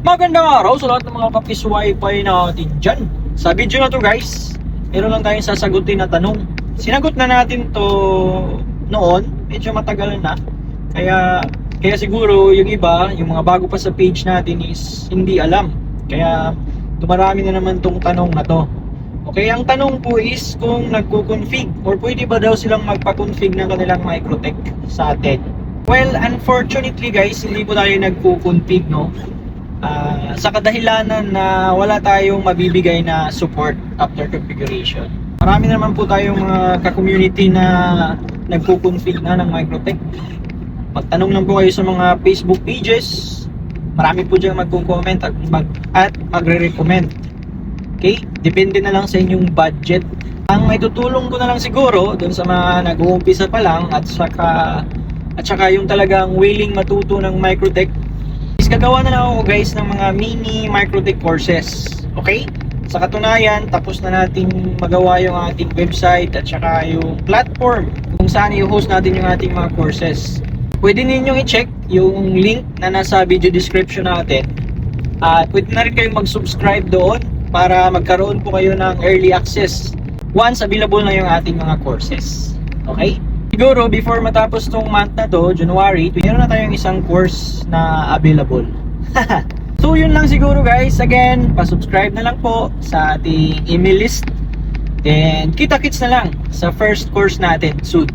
Magandang araw sa lahat ng mga kapis wifi natin dyan. Sa video na to guys, meron lang tayong sasagutin na tanong. Sinagot na natin to noon, medyo matagal na. Kaya siguro yung iba, yung mga bago pa sa page natin is hindi alam. Kaya dumarami na naman tong tanong na to. Okay, ang tanong po is kung nagko-config or pwede ba daw silang magpa-config ng kanilang Microtech sa atin. Well, unfortunately guys, hindi po tayo nagko-config, no? Sa kadahilanan na wala tayong mabibigay na support after configuration. Marami naman po tayong mga ka-community na nagko-config na ng Microtech. Magtanong lang po kayo sa mga Facebook pages. Marami po dyan magko-comment at magre-recommend. Okay? Depende na lang sa inyong budget. Ang may tutulong ko na lang siguro dun sa mga nag-uumpisa pa lang at saka yung talagang willing matuto ng Microtech is gagawa na lang ako guys ng mga mini Microtech courses. Okay? Sa katunayan, tapos na natin magawa yung ating website at saka yung platform kung saan i-host natin yung ating mga courses. Pwede ninyong i-check yung link na nasa video description natin. At pwede na rin kayong mag-subscribe doon para magkaroon po kayo ng early access once available na yung ating mga courses. Okay? Siguro before matapos tong month na to, January, meron na tayong isang course na available. So yun lang siguro guys. Again, pa-subscribe na lang po sa ating email list. Then kita-kits na lang sa first course natin soon.